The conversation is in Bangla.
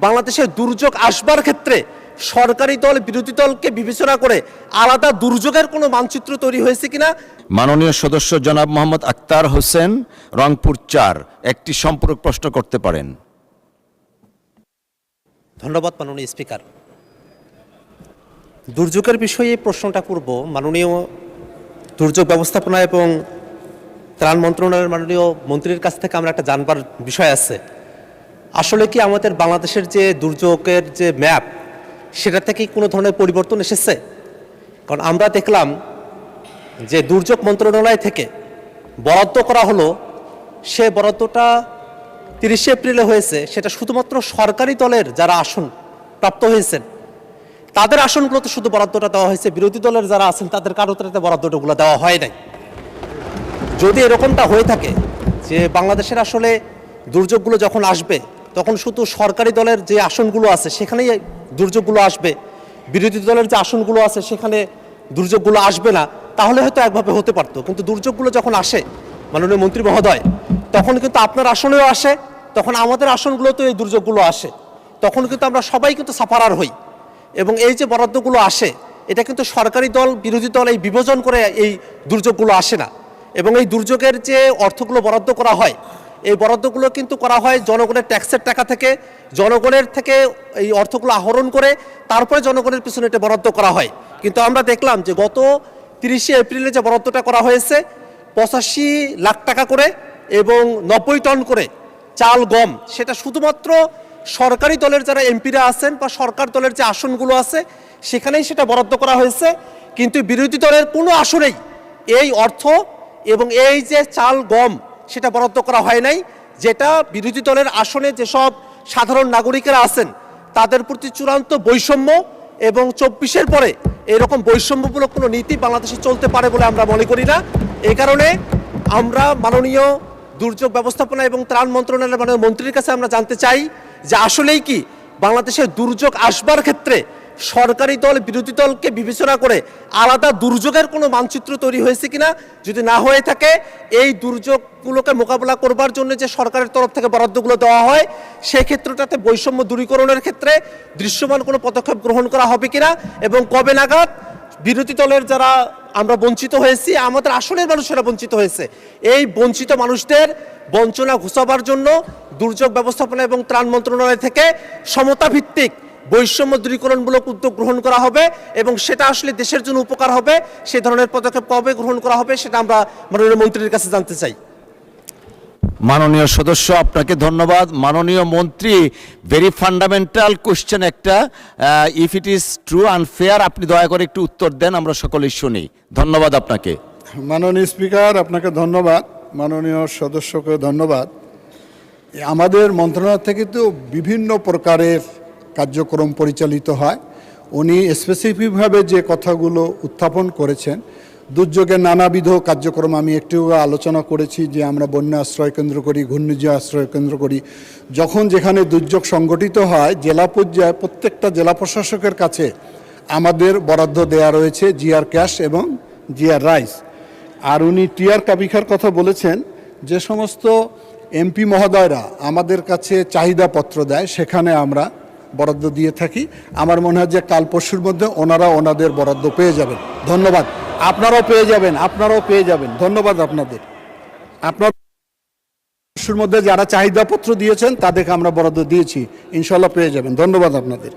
বাংলাদেশের দুর্যোগ আসবার ক্ষেত্রে সরকারি দল বিরোধী দলকে বিবেচনা করে আলাদা দুর্যোগের কোনো মানচিত্র তৈরি হয়েছে কিনা। মাননীয় সদস্য জনাব মোহাম্মদ আক্তার হোসেন, রংপুর ৪, একটি সম্পূরক প্রশ্ন করতে পারেন। ধন্যবাদ মাননীয় স্পিকার। দুর্যোগের বিষয়ে প্রশ্নটা করব মাননীয় দুর্যোগ ব্যবস্থাপনা এবং ত্রাণ মন্ত্রণালয়ের মাননীয় মন্ত্রীর কাছ থেকে আমরা একটা জানবার বিষয় আছে। আসলে কি আমাদের বাংলাদেশের যে দুর্যোগের যে ম্যাপ সেটা থেকে কোনো ধরনের পরিবর্তন এসেছে? কারণ আমরা দেখলাম যে দুর্যোগ মন্ত্রণালয় থেকে বরাদ্দ করা হলো, সে বরাদ্দটা 30 এপ্রিলে হয়েছে, সেটা শুধুমাত্র সরকারি দলের যারা আসন প্রাপ্ত হয়েছেন তাদের আসনগুলোতে শুধু বরাদ্দটা দেওয়া হয়েছে, বিরোধী দলের যারা আছেন তাদের কারোতে বরাদ্দটাগুলো দেওয়া হয় নাই। যদি এরকমটা হয়ে থাকে যে বাংলাদেশের আসলে দুর্যোগগুলো যখন আসবে তখন শুধু সরকারি দলের যে আসনগুলো আছে সেখানেই দুর্যোগগুলো আসবে, বিরোধী দলের যে আসনগুলো আছে সেখানে দুর্যোগগুলো আসবে না, তাহলে হয়তো একভাবে হতে পারতো। কিন্তু দুর্যোগগুলো যখন আসে মাননীয় মন্ত্রী মহোদয়, তখন কিন্তু আপনার আসনেও আসে, তখন আমাদের আসনগুলোতেও এই দুর্যোগগুলো আসে, তখন কিন্তু আমরা সবাই কিন্তু সাফারার হই। এবং এই যে বরাদ্দগুলো আসে এটা কিন্তু সরকারি দল বিরোধী দল এই বিভাজন করে এই দুর্যোগগুলো আসে না। এবং এই দুর্যোগের যে অর্থগুলো বরাদ্দ করা হয়, এই বরাদ্দগুলো কিন্তু করা হয় জনগণের ট্যাক্সের টাকা থেকে, জনগণের থেকে এই অর্থগুলো আহরণ করে তারপরে জনগণের পিছনে এটা বরাদ্দ করা হয়। কিন্তু আমরা দেখলাম যে গত 30 এপ্রিলে যে বরাদ্দটা করা হয়েছে 85 লাখ টাকা করে এবং 90 টন করে চাল গম, সেটা শুধুমাত্র সরকারি দলের যারা এমপিরা আছেন বা সরকার দলের যে আসনগুলো আছে সেখানেই সেটা বরাদ্দ করা হয়েছে। কিন্তু বিরোধী দলের কোনো আসনেই এই অর্থ এবং এই যে চাল গম সেটা বরাদ্দ করা হয় নাই, যেটা বিরোধী দলের আসনে যেসব সাধারণ নাগরিকেরা আছেন তাদের প্রতি চূড়ান্ত বৈষম্য। এবং 24-এর পরে এরকম বৈষম্যমূলক কোনো নীতি বাংলাদেশে চলতে পারে বলে আমরা মনে করি না। এই কারণে আমরা মাননীয় দুর্যোগ ব্যবস্থাপনা এবং ত্রাণ মন্ত্রণালয়ের মাননীয় মন্ত্রীর কাছে আমরা জানতে চাই যে আসলেই কি বাংলাদেশের দুর্যোগ আসবার ক্ষেত্রে সরকারি দল বিরোধী দলকে বিবেচনা করে আলাদা দুর্যোগের কোনো মানচিত্র তৈরি হয়েছে কিনা। যদি না হয়ে থাকে এই দুর্যোগগুলোকে মোকাবেলা করবার জন্য যে সরকারের তরফ থেকে বরাদ্দগুলো দেওয়া হয় সেই ক্ষেত্রটাতে বৈষম্য দূরীকরণের ক্ষেত্রে দৃশ্যমান কোনো পদক্ষেপ গ্রহণ করা হবে কিনা, এবং কবে নাগাদ বিরোধী দলের যারা আমরা বঞ্চিত হয়েছি, আমাদের আসনের মানুষেরা বঞ্চিত হয়েছে, এই বঞ্চিত মানুষদের বঞ্চনা ঘুচাবার জন্য দুর্যোগ ব্যবস্থাপনা এবং ত্রাণ মন্ত্রণালয় থেকে সমতা ভিত্তিক বৈষম্য দূরীকরণমূলক উদ্যোগ গ্রহণ করা হবে এবং সেটা আসলে দেশের জন্য উপকার হবে। সে ধরনের পদক্ষেপ কবে গ্রহণ করা হবে সেটা আমরা মাননীয় মন্ত্রীর কাছে জানতে চাই। মাননীয় সদস্য, আপনাকে ধন্যবাদ। মাননীয় মন্ত্রী, ভেরি ফান্ডামেন্টাল কোশ্চেন একটা, if it is true and fair, আপনি দয়া করে একটু উত্তর দেন, আমরা সকলেই শুনি। ধন্যবাদ আপনাকে। মাননীয় স্পিকার, আপনাকে ধন্যবাদ। মাননীয় সদস্যকে ধন্যবাদ। আমাদের মন্ত্রণালয় থেকে তো বিভিন্ন প্রকারের কার্যক্রম পরিচালিত হয়। উনি স্পেসিফিকভাবে যে কথাগুলো উত্থাপন করেছেন, দুর্যোগের নানাবিধ কার্যক্রম আমি একটু আলোচনা করেছি যে আমরা বন্যা আশ্রয় কেন্দ্র করি, ঘূর্ণিঝড় আশ্রয় কেন্দ্র করি। যখন যেখানে দুর্যোগ সংগঠিত হয় জেলা পর্যায়ে প্রত্যেকটা জেলা প্রশাসকের কাছে আমাদের বরাদ্দ দেয়া রয়েছে জিআর ক্যাশ এবং জিআর রাইস। আর উনি টিআর কাবিখার কথা বলেছেন, যে সমস্ত এমপি মহোদয়রা আমাদের কাছে চাহিদাপত্র দেয় সেখানে আমরা বরাদ্দ দিয়ে থাকি। আমার মনে হয় যে কাল পরশুর মধ্যে ওনারা ওনাদের বরাদ্দ পেয়ে যাবেন। ধন্যবাদ। আপনারাও পেয়ে যাবেন, আপনারাও পেয়ে যাবেন। ধন্যবাদ আপনাদের। আপনার পরশুর মধ্যে যারা চাহিদাপত্র দিয়েছেন তাদেরকে আমরা বরাদ্দ দিয়েছি, ইনশাল্লাহ পেয়ে যাবেন। ধন্যবাদ আপনাদের।